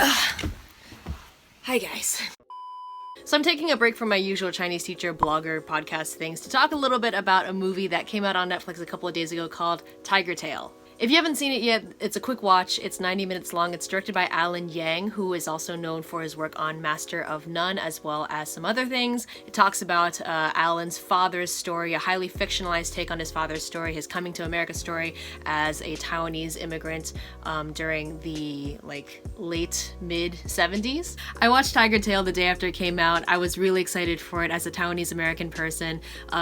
Hi guys. So I'm taking a break from my usual Chinese teacher, blogger, podcast things to talk a little bit about a movie that came out on Netflix a couple of days ago called Tigertail. If you haven't seen it yet, it's a quick watch. It's 90 minutes long. It's directed by Alan Yang, who is also known for his work on Master of None, as well as some other things. It talks about Alan's father's story, a highly fictionalized take on his father's story, his coming to America story as a Taiwanese immigrant during the late mid-70s. I watched Tigertail the day after it came out. I was really excited for it as a Taiwanese-American person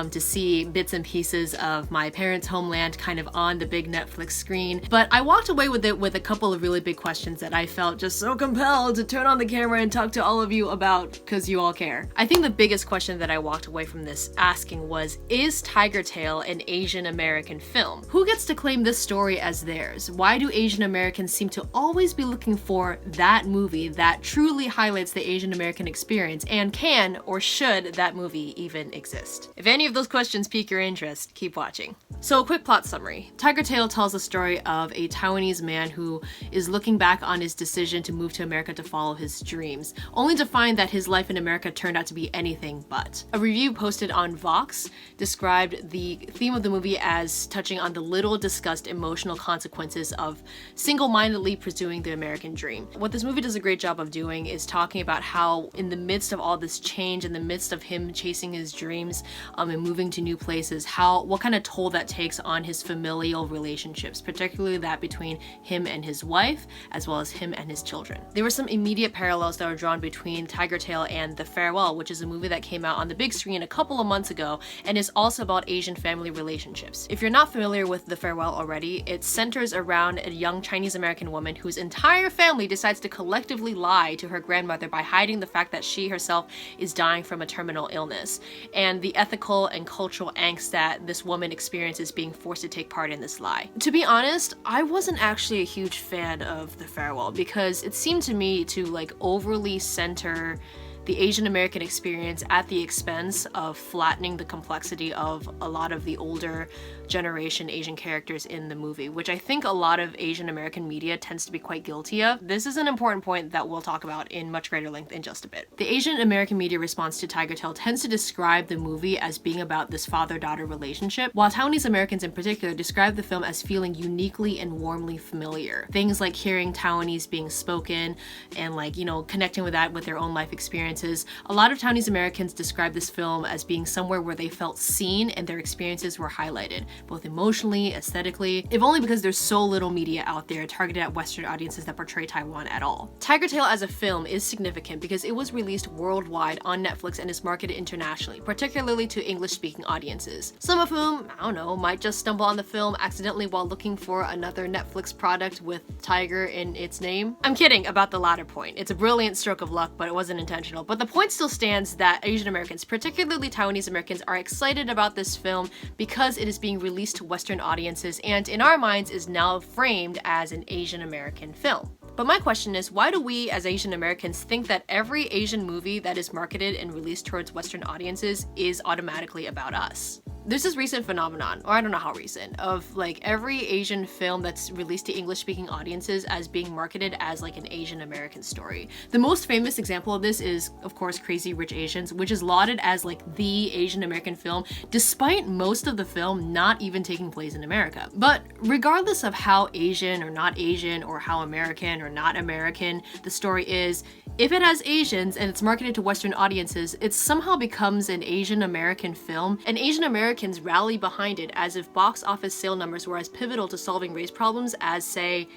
to see bits and pieces of my parents' homeland kind of on the big Netflix screen. But I walked away with it with a couple of really big questions that I felt just so compelled to turn on the camera and talk to all of you about because you all care. I think the biggest question that I walked away from this asking was, is Tigertail an Asian American film? Who gets to claim this story as theirs? Why do Asian Americans seem to always be looking for that movie that truly highlights the Asian American experience? And can or should that movie even exist? If any of those questions pique your interest, keep watching. So a quick plot summary. Tigertail tells the story of a Taiwanese man who is looking back on his decision to move to America to follow his dreams, only to find that his life in America turned out to be anything but. A review posted on Vox described the theme of the movie as touching on the little discussed emotional consequences of single-mindedly pursuing the American dream. What this movie does a great job of doing is talking about how in the midst of all this change, in the midst of him chasing his dreams and moving to new places, what kind of toll that takes on his familial relationships, particularly that between him and his wife, as well as him and his children. There were some immediate parallels that were drawn between Tigertail and The Farewell, which is a movie that came out on the big screen a couple of months ago and is also about Asian family relationships. If you're not familiar with The Farewell already, it centers around a young Chinese-American woman whose entire family decides to collectively lie to her grandmother by hiding the fact that she herself is dying from a terminal illness, and the ethical and cultural angst that this woman experiences being forced to take part in this lie. To be honest, I wasn't actually a huge fan of The Farewell because it seemed to me to overly center the Asian American experience at the expense of flattening the complexity of a lot of the older generation Asian characters in the movie, which I think a lot of Asian American media tends to be quite guilty of. This is an important point that we'll talk about in much greater length in just a bit. The Asian American media response to Tigertail tends to describe the movie as being about this father-daughter relationship, while Taiwanese Americans in particular describe the film as feeling uniquely and warmly familiar. Things like hearing Taiwanese being spoken and connecting with that with their own life experiences. A lot of Taiwanese Americans describe this film as being somewhere where they felt seen and their experiences were highlighted, both emotionally, aesthetically, if only because there's so little media out there targeted at Western audiences that portray Taiwan at all. Tigertail as a film is significant because it was released worldwide on Netflix and is marketed internationally, particularly to English-speaking audiences, some of whom, I don't know, might just stumble on the film accidentally while looking for another Netflix product with tiger in its name. I'm kidding about the latter point. It's a brilliant stroke of luck, but it wasn't intentional. But the point still stands that Asian Americans, particularly Taiwanese Americans, are excited about this film because it is being released to Western audiences and, in our minds, is now framed as an Asian American film. But my question is, why do we as Asian Americans think that every Asian movie that is marketed and released towards Western audiences is automatically about us? There's this recent phenomenon, or I don't know how recent, of every Asian film that's released to English-speaking audiences as being marketed as an Asian American story. The most famous example of this is, of course, Crazy Rich Asians, which is lauded as the Asian American film, despite most of the film not even taking place in America. But regardless of how Asian or not Asian, or how American or not American the story is, if it has Asians and it's marketed to Western audiences, it somehow becomes an Asian American film, and Asian Americans rally behind it as if box office sale numbers were as pivotal to solving race problems as, say,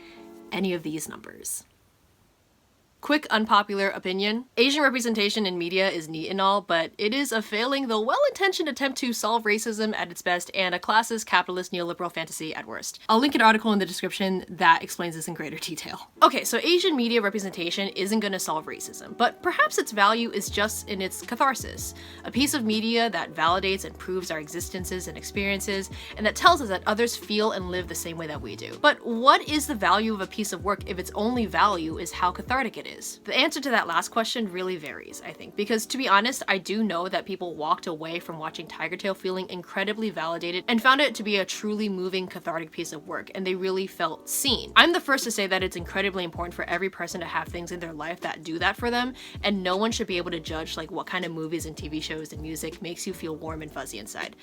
any of these numbers. Quick unpopular opinion. Asian representation in media is neat and all, but it is a failing though well-intentioned attempt to solve racism at its best and a classist capitalist neoliberal fantasy at worst. I'll link an article in the description that explains this in greater detail. Okay, so Asian media representation isn't gonna solve racism, but perhaps its value is just in its catharsis. A piece of media that validates and proves our existences and experiences, and that tells us that others feel and live the same way that we do. But what is the value of a piece of work if its only value is how cathartic it is? The answer to that last question really varies, I think, because to be honest, I do know that people walked away from watching Tigertail feeling incredibly validated and found it to be a truly moving, cathartic piece of work, and they really felt seen. I'm the first to say that it's incredibly important for every person to have things in their life that do that for them, and no one should be able to judge like what kind of movies and TV shows and music makes you feel warm and fuzzy inside.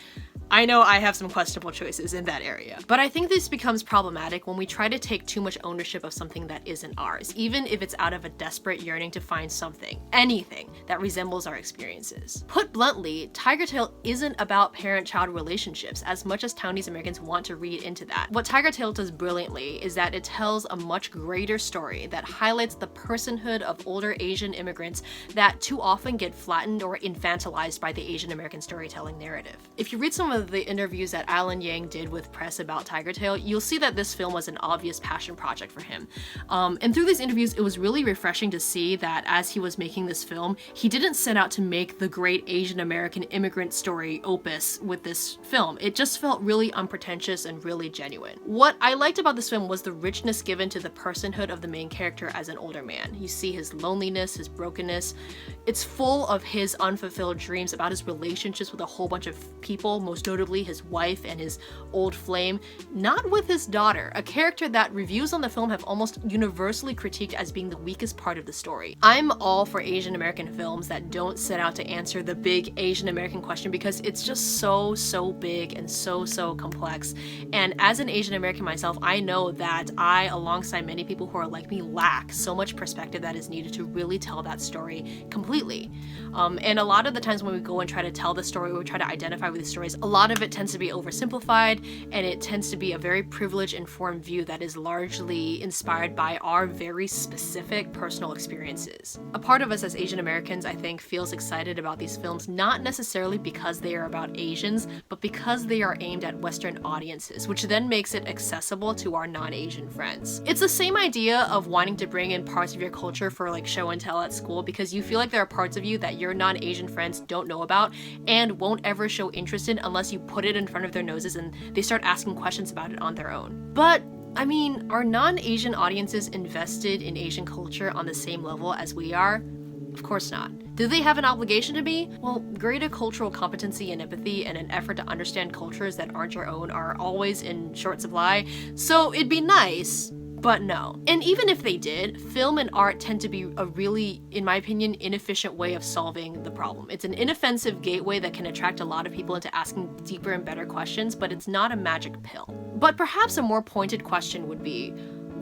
I know I have some questionable choices in that area, but I think this becomes problematic when we try to take too much ownership of something that isn't ours, even if it's out of a desperate yearning to find something, anything, that resembles our experiences. Put bluntly, Tigertail isn't about parent-child relationships as much as Taiwanese-Americans want to read into that. What Tigertail does brilliantly is that it tells a much greater story that highlights the personhood of older Asian immigrants that too often get flattened or infantilized by the Asian American storytelling narrative. If you read some of the interviews that Alan Yang did with press about Tigertail, you'll see that this film was an obvious passion project for him. And through these interviews, it was really refreshing to see that as he was making this film, he didn't set out to make the great Asian American immigrant story opus with this film. It just felt really unpretentious and really genuine. What I liked about this film was the richness given to the personhood of the main character as an older man. You see his loneliness, his brokenness. It's full of his unfulfilled dreams about his relationships with a whole bunch of people, most notably his wife and his old flame, not with his daughter, a character that reviews on the film have almost universally critiqued as being the weakest part of the story. I'm all for Asian American films that don't set out to answer the big Asian American question because it's just so big and so complex. And as an Asian American myself, I know that I, alongside many people who are like me, lack so much perspective that is needed to really tell that story completely. And a lot of the times when we go and try to tell the story, we try to identify with the stories, a lot of it tends to be oversimplified, and it tends to be a very privileged, informed view that is largely inspired by our very specific personal experiences. A part of us as Asian Americans, I think, feels excited about these films, not necessarily because they are about Asians, but because they are aimed at Western audiences, which then makes it accessible to our non-Asian friends. It's the same idea of wanting to bring in parts of your culture for like show and tell at school because you feel like there are parts of you that your non-Asian friends don't know about and won't ever show interest in unless you put it in front of their noses and they start asking questions about it on their own. But I mean, are non-Asian audiences invested in Asian culture on the same level as we are? Of course not. Do they have an obligation to be? Well, greater cultural competency and empathy and an effort to understand cultures that aren't your own are always in short supply, so it'd be nice, but no. And even if they did, film and art tend to be a really, in my opinion, inefficient way of solving the problem. It's an inoffensive gateway that can attract a lot of people into asking deeper and better questions, but it's not a magic pill. But perhaps a more pointed question would be,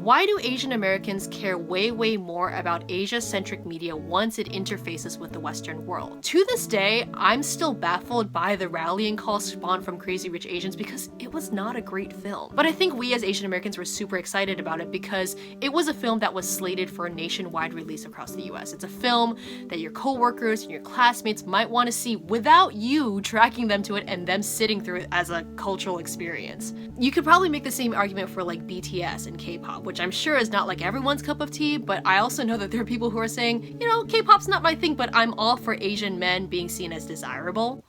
why do Asian Americans care way more about Asia-centric media once it interfaces with the Western world? To this day, I'm still baffled by the rallying call spawned from Crazy Rich Asians because it was not a great film. But I think we as Asian Americans were super excited about it because it was a film that was slated for a nationwide release across the US. It's a film that your coworkers and your classmates might want to see without you tracking them to it and them sitting through it as a cultural experience. You could probably make the same argument for like BTS and K-pop, which I'm sure is not like everyone's cup of tea, but I also know that there are people who are saying, you know, K-pop's not my thing, but I'm all for Asian men being seen as desirable.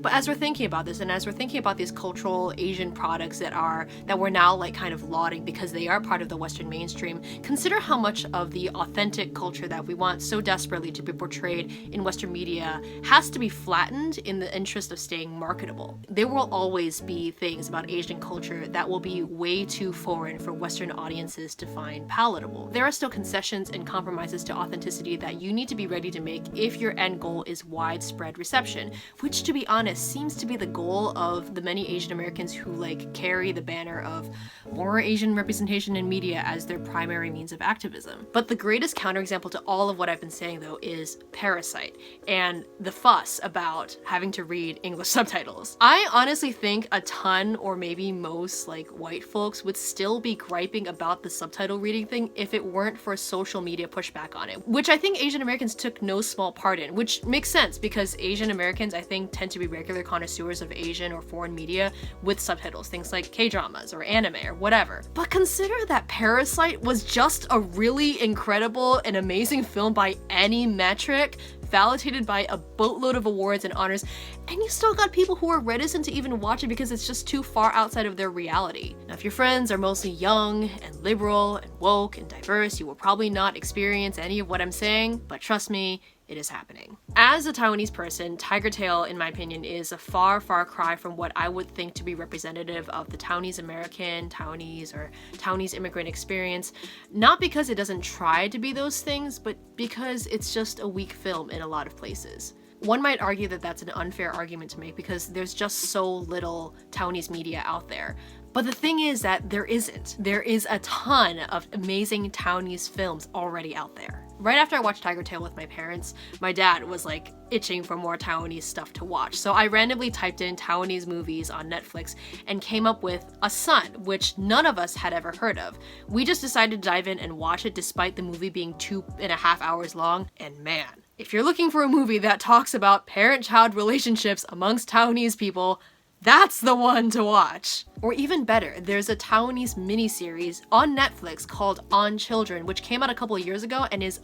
But as we're thinking about this, and as we're thinking about these cultural Asian products that we're now like kind of lauding because they are part of the Western mainstream, consider how much of the authentic culture that we want so desperately to be portrayed in Western media has to be flattened in the interest of staying marketable. There will always be things about Asian culture that will be way too foreign for Western audiences to find palatable. There are still concessions and compromises to authenticity that you need to be ready to make if your end goal is widespread reception, which, to be honest, seems to be the goal of the many Asian Americans who like carry the banner of more Asian representation in media as their primary means of activism. But the greatest counterexample to all of what I've been saying though is Parasite and the fuss about having to read English subtitles. I honestly think a ton, or maybe most, like white folks would still be griping about the subtitle reading thing if it weren't for social media pushback on it, which I think Asian Americans took no small part in, which makes sense because Asian Americans I think tend to be regular connoisseurs of Asian or foreign media with subtitles, things like K-dramas or anime or whatever. But consider that Parasite was just a really incredible and amazing film by any metric, validated by a boatload of awards and honors, and you still got people who are reticent to even watch it because it's just too far outside of their reality. Now, if your friends are mostly young and liberal and woke and diverse, you will probably not experience any of what I'm saying, but trust me, it is happening. As a Taiwanese person, Tigertail, in my opinion, is a far, far cry from what I would think to be representative of the Taiwanese-American, Taiwanese, or Taiwanese immigrant experience. Not because it doesn't try to be those things, but because it's just a weak film in a lot of places. One might argue that that's an unfair argument to make because there's just so little Taiwanese media out there. But the thing is that there isn't. There is a ton of amazing Taiwanese films already out there. Right after I watched Tigertail with my parents, my dad was like itching for more Taiwanese stuff to watch. So I randomly typed in Taiwanese movies on Netflix and came up with A Son, which none of us had ever heard of. We just decided to dive in and watch it despite the movie being 2.5 hours long, and man, if you're looking for a movie that talks about parent-child relationships amongst Taiwanese people, that's the one to watch. Or even better, there's a Taiwanese miniseries on Netflix called On Children, which came out a couple of years ago and is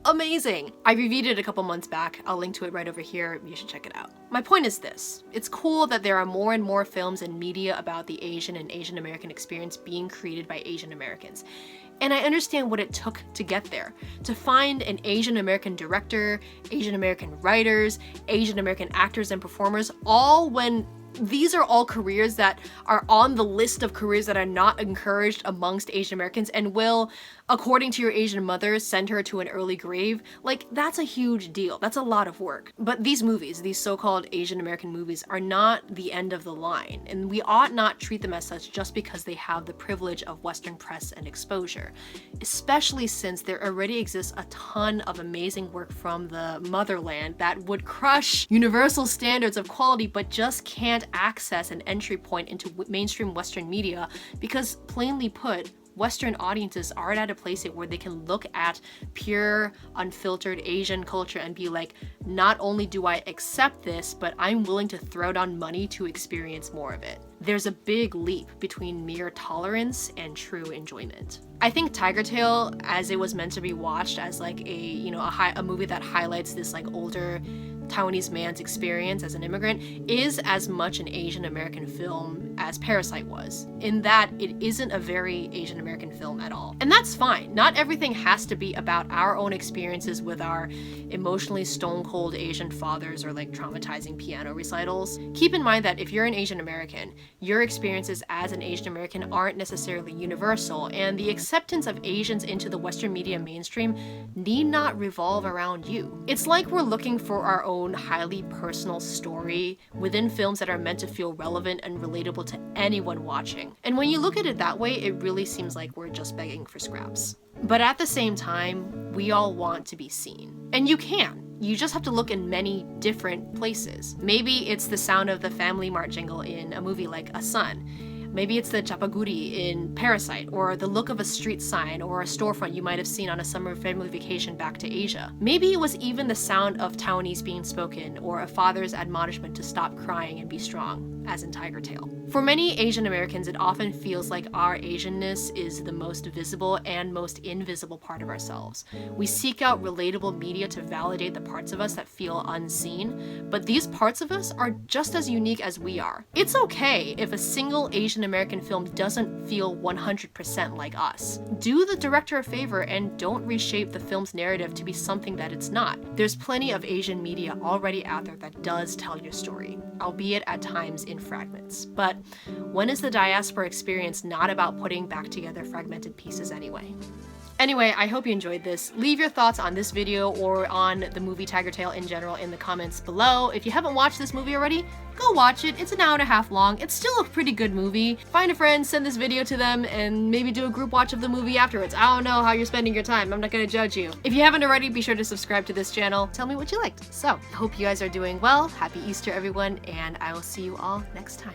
amazing. I reviewed it a couple months back. I'll link to it right over here. You should check it out. My point is this. It's cool that there are more and more films and media about the Asian and Asian American experience being created by Asian Americans. And I understand what it took to get there. To find an Asian American director, Asian American writers, Asian American actors and performers, all when these are all careers that are on the list of careers that are not encouraged amongst Asian Americans and will, according to your Asian mother, send her to an early grave. Like, that's a huge deal. That's a lot of work. But these movies, these so-called Asian American movies, are not the end of the line, and we ought not treat them as such just because they have the privilege of Western press and exposure, especially since there already exists a ton of amazing work from the motherland that would crush universal standards of quality but just can't access an entry point into mainstream Western media because, plainly put, Western audiences aren't at a place where they can look at pure, unfiltered Asian culture and be like, not only do I accept this, but I'm willing to throw down money to experience more of it. There's a big leap between mere tolerance and true enjoyment. I think Tigertail, as it was meant to be watched as like a movie that highlights this like older Taiwanese man's experience as an immigrant, is as much an Asian American film as Parasite was, in that it isn't a very Asian American film at all. And that's fine. Not everything has to be about our own experiences with our emotionally stone cold Asian fathers or like traumatizing piano recitals. Keep in mind that if you're an Asian American, your experiences as an Asian American aren't necessarily universal, and the acceptance of Asians into the Western media mainstream need not revolve around you. It's like we're looking for our own highly personal story within films that are meant to feel relevant and relatable to anyone watching. And when you look at it that way, it really seems like we're just begging for scraps. But at the same time, we all want to be seen. And you can. You just have to look in many different places. Maybe it's the sound of the Family Mart jingle in a movie like A Son. Maybe it's the chapaguri in Parasite, or the look of a street sign or a storefront you might have seen on a summer family vacation back to Asia. Maybe it was even the sound of Taiwanese being spoken, or a father's admonishment to stop crying and be strong, as in Tigertail. For many Asian Americans, it often feels like our Asianness is the most visible and most invisible part of ourselves. We seek out relatable media to validate the parts of us that feel unseen, but these parts of us are just as unique as we are. It's okay if a single Asian American film doesn't feel 100% like us. Do the director a favor and don't reshape the film's narrative to be something that it's not. There's plenty of Asian media already out there that does tell your story, albeit at times in fragments. But when is the diaspora experience not about putting back together fragmented pieces anyway? Anyway, I hope you enjoyed this. Leave your thoughts on this video or on the movie Tigertail in general in the comments below. If you haven't watched this movie already, go watch it. It's an hour and a half long. It's still a pretty good movie. Find a friend, send this video to them, and maybe do a group watch of the movie afterwards. I don't know how you're spending your time. I'm not gonna judge you. If you haven't already, be sure to subscribe to this channel. Tell me what you liked. So, I hope you guys are doing well. Happy Easter, everyone, and I will see you all next time.